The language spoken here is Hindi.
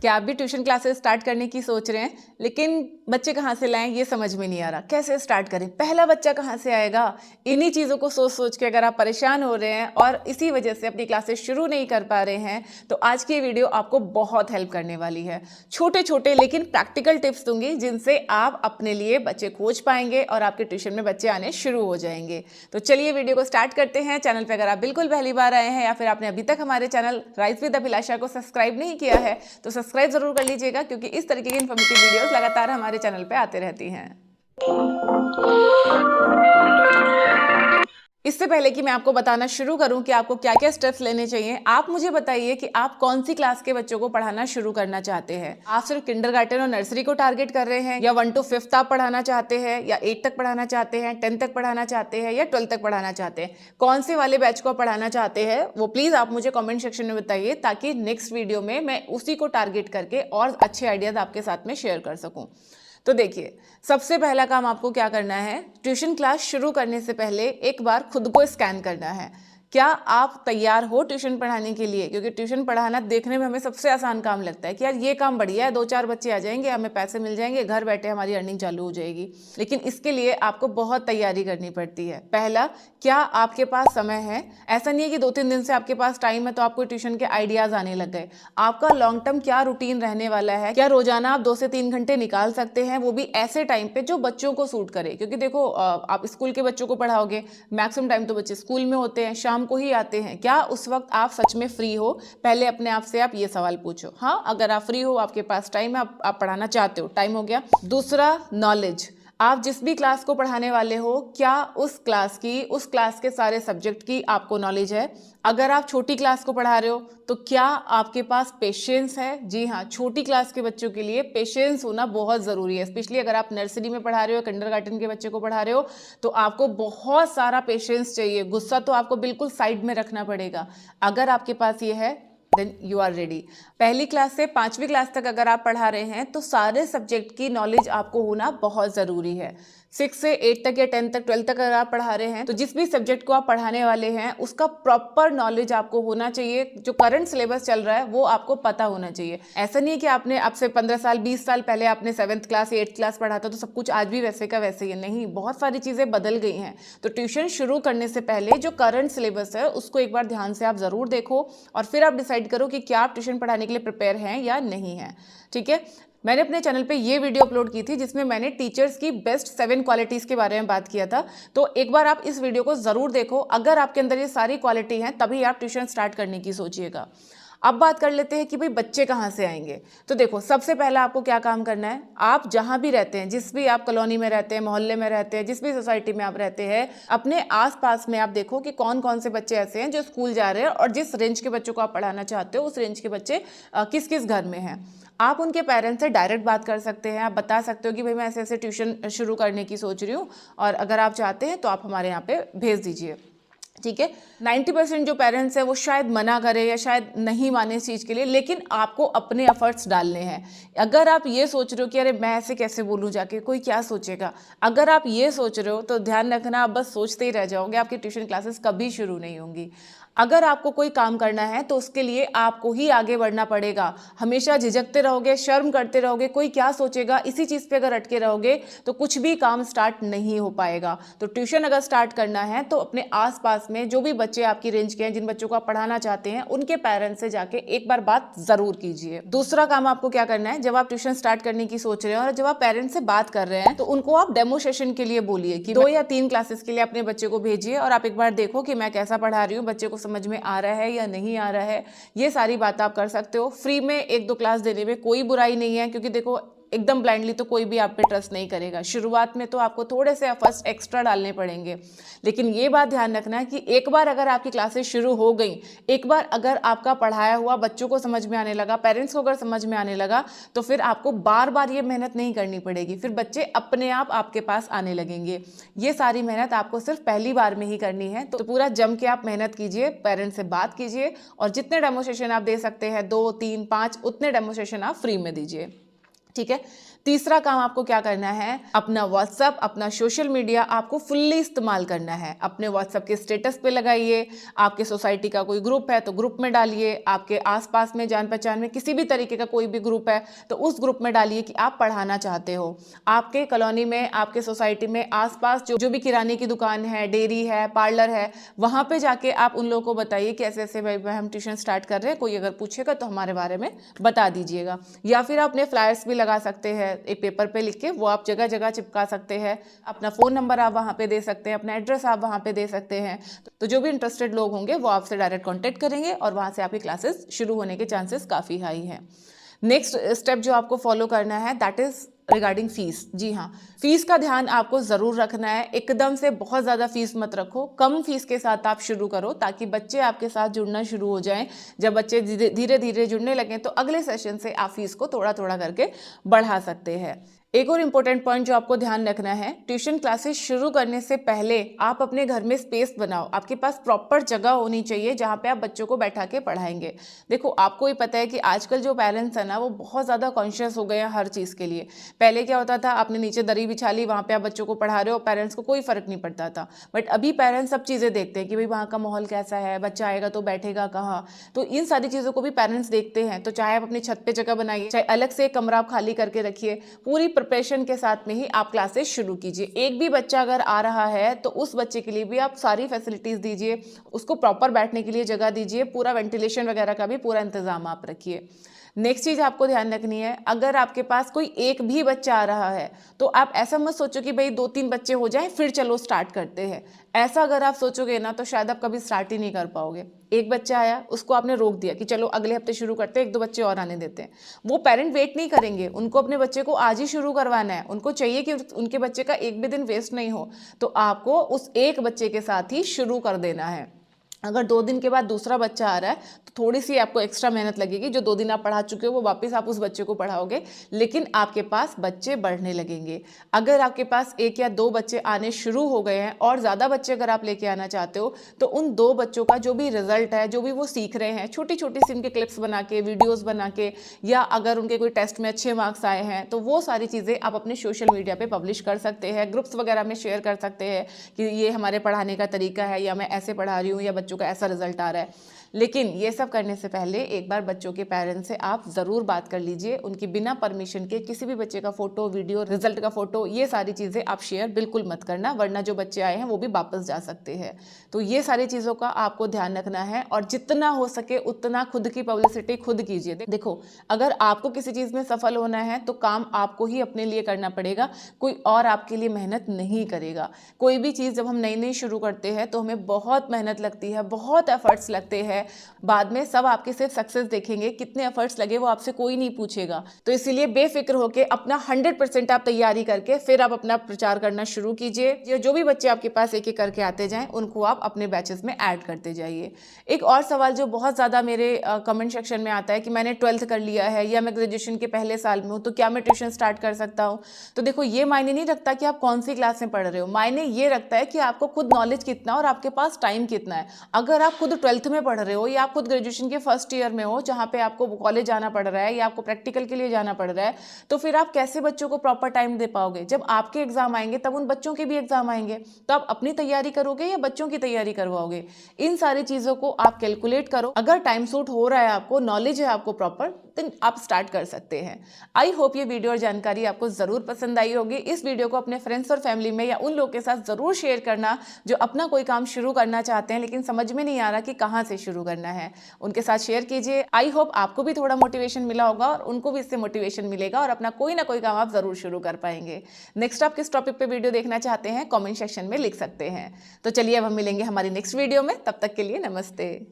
क्या आप भी ट्यूशन क्लासेस स्टार्ट करने की सोच रहे हैं, लेकिन बच्चे कहाँ से लाएं ये समझ में नहीं आ रहा, कैसे स्टार्ट करें, पहला बच्चा कहाँ से आएगा। इन्हीं चीज़ों को सोच सोच के अगर आप परेशान हो रहे हैं और इसी वजह से अपनी क्लासेस शुरू नहीं कर पा रहे हैं, तो आज की ये वीडियो आपको बहुत हेल्प करने वाली है। छोटे छोटे लेकिन प्रैक्टिकल टिप्स दूंगी जिनसे आप अपने लिए बच्चे खोज पाएंगे और आपके ट्यूशन में बच्चे आने शुरू हो जाएंगे। तो चलिए वीडियो को स्टार्ट करते हैं। चैनल पर अगर आप बिल्कुल पहली बार आए हैं या फिर आपने अभी तक हमारे चैनल राइज विद अभिलाषा को सब्सक्राइब नहीं किया है तो सब्सक्राइब जरूर कर लीजिएगा, क्योंकि इस तरीके की इन्फॉर्मेटिव वीडियोस लगातार हमारे चैनल पे आते रहती हैं। इससे पहले कि मैं आपको बताना शुरू करूं कि आपको क्या क्या स्टेप्स लेने चाहिए, आप मुझे बताइए कि आप कौन सी क्लास के बच्चों को पढ़ाना शुरू करना चाहते हैं। आप सिर्फ किंडरगार्टन और नर्सरी को टारगेट कर रहे हैं, या 1 to 5th आप पढ़ाना चाहते हैं, या 8 तक पढ़ाना चाहते हैं, 10 तक पढ़ाना चाहते हैं, या 12 तक पढ़ाना चाहते हैं। कौन से वाले बैच को पढ़ाना चाहते हैं वो प्लीज आप मुझे कॉमेंट सेक्शन में बताइए, ताकि नेक्स्ट वीडियो में मैं उसी को टारगेट करके और अच्छे आइडियाज आपके साथ में शेयर कर सकूं। तो देखिए, सबसे पहला काम आपको क्या करना है, ट्यूशन क्लास शुरू करने से पहले एक बार खुद को स्कैन करना है। क्या आप तैयार हो ट्यूशन पढ़ाने के लिए? क्योंकि ट्यूशन पढ़ाना देखने में हमें सबसे आसान काम लगता है कि यार ये काम बढ़िया है, 2-4 बच्चे आ जाएंगे, हमें पैसे मिल जाएंगे, घर बैठे हमारी अर्निंग चालू हो जाएगी। लेकिन इसके लिए आपको बहुत तैयारी करनी पड़ती है। पहला, क्या आपके पास समय है? ऐसा नहीं है कि 2-3 दिन से आपके पास टाइम है तो आपको ट्यूशन के आइडियाज आने लग गए। आपका लॉन्ग टर्म क्या रूटीन रहने वाला है? क्या रोजाना आप 2 से 3 घंटे निकाल सकते हैं, वो भी ऐसे टाइम पे जो बच्चों को सूट करे? क्योंकि देखो, आप स्कूल के बच्चों को पढ़ाओगे, मैक्सिमम टाइम तो बच्चे स्कूल में होते हैं, शाम को ही आते हैं। क्या उस वक्त आप सच में फ्री हो? पहले अपने आप से आप ये सवाल पूछो। हाँ, अगर आप फ्री हो, आपके पास टाइम है, आप पढ़ाना चाहते हो, टाइम हो गया। दूसरा, नॉलेज। आप जिस भी क्लास को पढ़ाने वाले हो, क्या उस क्लास के सारे सब्जेक्ट की आपको नॉलेज है? अगर आप छोटी क्लास को पढ़ा रहे हो तो क्या आपके पास पेशेंस है? जी हाँ, छोटी क्लास के बच्चों के लिए पेशेंस होना बहुत ज़रूरी है। स्पेशली अगर आप नर्सरी में पढ़ा रहे हो, किंडरगार्टन के बच्चे को पढ़ा रहे हो, तो आपको बहुत सारा पेशेंस चाहिए। गुस्सा तो आपको बिल्कुल साइड में रखना पड़ेगा। अगर आपके पास ये है, देन यू आर रेडी। पहली क्लास से 5वीं क्लास तक अगर आप पढ़ा रहे हैं तो सारे सब्जेक्ट की नॉलेज आपको होना बहुत ज़रूरी है। 6 से 8 तक या 10 तक, 12 तक अगर आप पढ़ा रहे हैं तो जिस भी सब्जेक्ट को आप पढ़ाने वाले हैं उसका प्रॉपर नॉलेज आपको होना चाहिए। जो करंट सिलेबस चल रहा है वो आपको पता होना चाहिए। ऐसा नहीं है कि आपने अब से 15 साल 20 साल पहले आपने 7th क्लास 8th क्लास पढ़ा था तो सब कुछ आज भी वैसे का वैसे ही नहीं, बहुत सारी चीज़ें बदल गई हैं। तो ट्यूशन शुरू करने से पहले जो करंट सिलेबस है उसको एक बार ध्यान से आप ज़रूर देखो और फिर आप डिसाइड करो कि क्या आप ट्यूशन पढ़ाने के लिए प्रिपेयर हैं या नहीं है। ठीक है, मैंने अपने चैनल पे ये वीडियो अपलोड की थी जिसमें मैंने टीचर्स की बेस्ट 7 क्वालिटीज़ के बारे में बात किया था। तो एक बार आप इस वीडियो को ज़रूर देखो। अगर आपके अंदर ये सारी क्वालिटी हैं तभी आप ट्यूशन स्टार्ट करने की सोचिएगा। अब बात कर लेते हैं कि भाई बच्चे कहाँ से आएंगे। तो देखो, सबसे पहला आपको क्या काम करना है, आप जहाँ भी रहते हैं, जिस भी आप कॉलोनी में रहते हैं, मोहल्ले में रहते हैं, जिस भी सोसाइटी में आप रहते हैं, अपने आसपास में आप देखो कि कौन कौन से बच्चे ऐसे हैं जो स्कूल जा रहे हैं और जिस रेंज के बच्चों को आप पढ़ाना चाहते हो उस रेंज के बच्चे किस किस घर में हैं। आप उनके पेरेंट्स से डायरेक्ट बात कर सकते हैं। आप बता सकते हो कि भाई मैं ऐसे ऐसे ट्यूशन शुरू करने की सोच रही हूँ और अगर आप चाहते हैं तो आप हमारे यहाँ पे भेज दीजिए। ठीक है, 90% जो पेरेंट्स हैं वो शायद मना करें या शायद नहीं माने इस चीज़ के लिए, लेकिन आपको अपने एफर्ट्स डालने हैं। अगर आप ये सोच रहे हो कि अरे मैं ऐसे कैसे बोलूँ जाके, कोई क्या सोचेगा, अगर आप ये सोच रहे हो तो ध्यान रखना, आप बस सोचते ही रह जाओगे, आपकी ट्यूशन क्लासेस कभी शुरू नहीं होंगी। अगर आपको कोई काम करना है तो उसके लिए आपको ही आगे बढ़ना पड़ेगा। हमेशा झिझकते रहोगे, शर्म करते रहोगे, कोई क्या सोचेगा, इसी चीज़ पे अगर अटके रहोगे तो कुछ भी काम स्टार्ट नहीं हो पाएगा। तो ट्यूशन अगर स्टार्ट करना है तो अपने आसपास में जो भी बच्चे आपकी रेंज के हैं, जिन बच्चों को आप पढ़ाना चाहते हैं, उनके पेरेंट्स से जाके एक बार बात जरूर कीजिए। दूसरा काम आपको क्या करना है, जब आप ट्यूशन स्टार्ट करने की सोच रहे हैं और जब आप पेरेंट्स से बात कर रहे हैं तो उनको आप डेमो सेशन के लिए बोलिए कि 2 या 3 क्लासेस के लिए अपने बच्चे को भेजिए और आप एक बार देखो कि मैं कैसा पढ़ा रही हूँ, बच्चे को समझ में आ रहा है या नहीं आ रहा है। ये सारी बात आप कर सकते हो। फ्री में 1-2 क्लास देने में कोई बुराई नहीं है, क्योंकि देखो एकदम ब्लाइंडली तो कोई भी आप पे ट्रस्ट नहीं करेगा। शुरुआत में तो आपको थोड़े से एफर्ट्स एक्स्ट्रा डालने पड़ेंगे, लेकिन ये बात ध्यान रखना है कि एक बार अगर आपकी क्लासेस शुरू हो गई, एक बार अगर आपका पढ़ाया हुआ बच्चों को समझ में आने लगा, पेरेंट्स को अगर समझ में आने लगा, तो फिर आपको बार बार ये मेहनत नहीं करनी पड़ेगी। फिर बच्चे अपने आप आपके पास आने लगेंगे। ये सारी मेहनत आपको सिर्फ पहली बार में ही करनी है। तो पूरा जम के आप मेहनत कीजिए, पेरेंट्स से बात कीजिए और जितने डेमोस्ट्रेशन आप दे सकते हैं, 2, 3, 5, उतने डेमोस्ट्रेशन आप फ्री में दीजिए। ठीक है। तीसरा काम आपको क्या करना है, अपना व्हाट्सएप, अपना सोशल मीडिया आपको फुल्ली इस्तेमाल करना है। अपने व्हाट्सएप के स्टेटस पे लगाइए, आपके सोसाइटी का कोई ग्रुप है तो ग्रुप में डालिए, आपके आसपास में जान पहचान में किसी भी तरीके का कोई भी ग्रुप है तो उस ग्रुप में डालिए कि आप पढ़ाना चाहते हो। आपके कॉलोनी में, आपके सोसाइटी में आसपास जो भी किराने की दुकान है, डेयरी है, पार्लर है, वहां पे जाके आप उन लोगों को बताइए कि ऐसे ऐसे भाई हम ट्यूशन स्टार्ट कर रहे हैं, कोई अगर पूछेगा तो हमारे बारे में बता दीजिएगा। या फिर आप अपने फ्लायर्स भी लगा सकते हैं एक पेपर पे लिख के, वो आप जगह जगह चिपका सकते हैं। अपना फ़ोन नंबर आप वहाँ पे दे सकते हैं, अपना एड्रेस आप वहाँ पे दे सकते हैं। तो जो भी इंटरेस्टेड लोग होंगे वो आपसे डायरेक्ट कांटेक्ट करेंगे और वहाँ से आपकी क्लासेस शुरू होने के चांसेस काफ़ी हाई हैं। नेक्स्ट स्टेप जो आपको फॉलो करना है दैट इज़ रिगार्डिंग फीस। जी हाँ, फीस का ध्यान आपको ज़रूर रखना है। एकदम से बहुत ज़्यादा फीस मत रखो, कम फीस के साथ आप शुरू करो ताकि बच्चे आपके साथ जुड़ना शुरू हो जाएं। जब बच्चे धीरे धीरे जुड़ने लगें तो अगले सेशन से आप फीस को थोड़ा थोड़ा करके बढ़ा सकते हैं। एक और इम्पोर्टेंट पॉइंट जो आपको ध्यान रखना है, ट्यूशन क्लासेस शुरू करने से पहले आप अपने घर में स्पेस बनाओ। आपके पास प्रॉपर जगह होनी चाहिए जहाँ पे आप बच्चों को बैठा के पढ़ाएंगे। देखो, आपको ही पता है कि आजकल जो पेरेंट्स है ना वो बहुत ज़्यादा कॉन्शियस हो गए हैं हर चीज़ के लिए। पहले क्या होता था, आपने नीचे दरी बिछा ली, वहाँ पे आप बच्चों को पढ़ा रहे हो, पेरेंट्स को कोई फर्क नहीं पड़ता था। बट अभी पेरेंट्स सब चीज़ें देखते हैं कि भाई वहाँ का माहौल कैसा है, बच्चा आएगा तो बैठेगा कहाँ, तो इन सारी चीज़ों को भी पेरेंट्स देखते हैं। तो चाहे आप अपनी छत पे जगह बनाइए, चाहे अलग से एक कमरा आप खाली करके रखिए, पूरी प्रिपरेशन के साथ में ही आप क्लासेस शुरू कीजिए। एक भी बच्चा अगर आ रहा है तो उस बच्चे के लिए भी आप सारी फैसिलिटीज दीजिए, उसको प्रॉपर बैठने के लिए जगह दीजिए, पूरा वेंटिलेशन वगैरह का भी पूरा इंतजाम आप रखिए। नेक्स्ट चीज़ आपको ध्यान रखनी है, अगर आपके पास कोई एक भी बच्चा आ रहा है तो आप ऐसा मत सोचो कि भाई 2-3 बच्चे हो जाएं फिर चलो स्टार्ट करते हैं। ऐसा अगर आप सोचोगे ना तो शायद आप कभी स्टार्ट ही नहीं कर पाओगे। एक बच्चा आया, उसको आपने रोक दिया कि चलो अगले हफ्ते शुरू करते हैं, 1-2 बच्चे और आने देते हैं, वो पेरेंट वेट नहीं करेंगे, उनको अपने बच्चे को आज ही शुरू करवाना है। उनको चाहिए कि उनके बच्चे का एक भी दिन वेस्ट नहीं हो, तो आपको उस एक बच्चे के साथ ही शुरू कर देना है। अगर 2 दिन के बाद दूसरा बच्चा आ रहा है तो थोड़ी सी आपको एक्स्ट्रा मेहनत लगेगी, जो 2 दिन आप पढ़ा चुके हो वो वापस आप उस बच्चे को पढ़ाओगे, लेकिन आपके पास बच्चे बढ़ने लगेंगे। अगर आपके पास 1 या 2 बच्चे आने शुरू हो गए हैं और ज़्यादा बच्चे अगर आप लेके आना चाहते हो तो उन 2 बच्चों का जो भी रिजल्ट है, जो भी वो सीख रहे हैं, छोटी छोटी सी उनके क्लिप्स बना के, वीडियोज़ बना के, या अगर उनके कोई टेस्ट में अच्छे मार्क्स आए हैं तो वो सारी चीज़ें आप अपने सोशल मीडिया पर पब्लिश कर सकते हैं, ग्रुप्स वगैरह में शेयर कर सकते हैं कि ये हमारे पढ़ाने का तरीका है, या मैं ऐसे पढ़ा रही हूँ, या बच्चों का ऐसा रिजल्ट आ रहा है। लेकिन ये सब करने से पहले एक बार बच्चों के पेरेंट्स से आप ज़रूर बात कर लीजिए। उनकी बिना परमिशन के किसी भी बच्चे का फ़ोटो, वीडियो, रिजल्ट का फ़ोटो, ये सारी चीज़ें आप शेयर बिल्कुल मत करना, वरना जो बच्चे आए हैं वो भी वापस जा सकते हैं। तो ये सारी चीज़ों का आपको ध्यान रखना है और जितना हो सके उतना खुद की पब्लिसिटी खुद कीजिए। देखो, अगर आपको किसी चीज़ में सफल होना है तो काम आपको ही अपने लिए करना पड़ेगा, कोई और आपके लिए मेहनत नहीं करेगा। कोई भी चीज़ जब हम नई नई शुरू करते हैं तो हमें बहुत मेहनत लगती है, बहुत एफर्ट्स लगते हैं। बाद में सब आपके सिर्फ सक्सेस देखेंगे, कितने एफर्ट्स लगे वो आपसे कोई नहीं पूछेगा। तो इसीलिए बेफिक्र होकर अपना 100% आप तैयारी करके फिर आप अपना प्रचार करना शुरू कीजिए। जो भी बच्चे आपके पास एक एक करके आते जाएं उनको आप अपने बैचेस में ऐड करते जाइए। एक और सवाल जो बहुत ज़्यादा मेरे कमेंट सेक्शन में आता है कि मैंने 12th कर लिया है या मैं ग्रेजुएशन के पहले साल में हूँ तो क्या मैं ट्यूशन स्टार्ट कर सकता हूँ। तो देखो, ये मायने नहीं रखता कि आप कौन सी क्लास में पढ़ रहे हो, मायने ये रखता है कि आपको खुद नॉलेज कितना और आपके पास टाइम कितना है। अगर आप खुद 12th में पढ़ रहे हो या आप खुद ग्रेजुएशन के फर्स्ट ईयर में हो जहाँ पे आपको कॉलेज जाना पड़ रहा है या आपको प्रैक्टिकल के लिए जाना पड़ रहा है, तो फिर आप कैसे बच्चों को प्रॉपर टाइम दे पाओगे। जब आपके एग्जाम आएंगे तब उन बच्चों के भी एग्जाम आएंगे, तो आप अपनी तैयारी करोगे या बच्चों की तैयारी करवाओगे। इन सारी चीज़ों को आप कैलकुलेट करो। अगर टाइम सूट हो रहा है, आपको नॉलेज है आपको प्रॉपर, तो आप स्टार्ट कर सकते हैं। आई होप ये वीडियो और जानकारी आपको ज़रूर पसंद आई होगी। इस वीडियो को अपने फ्रेंड्स और फैमिली में या उन लोगों के साथ ज़रूर शेयर करना जो अपना कोई काम शुरू करना चाहते हैं लेकिन समझ में नहीं आ रहा कि कहाँ से शुरू करना है। उनके साथ शेयर कीजिए। आई होप आपको भी थोड़ा मोटिवेशन मिला होगा और उनको भी इससे मोटिवेशन मिलेगा और अपना कोई ना कोई काम आप ज़रूर शुरू कर पाएंगे। नेक्स्ट आप किस टॉपिक पे वीडियो देखना चाहते हैं कमेंट सेक्शन में लिख सकते हैं। तो चलिए अब हम मिलेंगे हमारी नेक्स्ट वीडियो में, तब तक के लिए नमस्ते।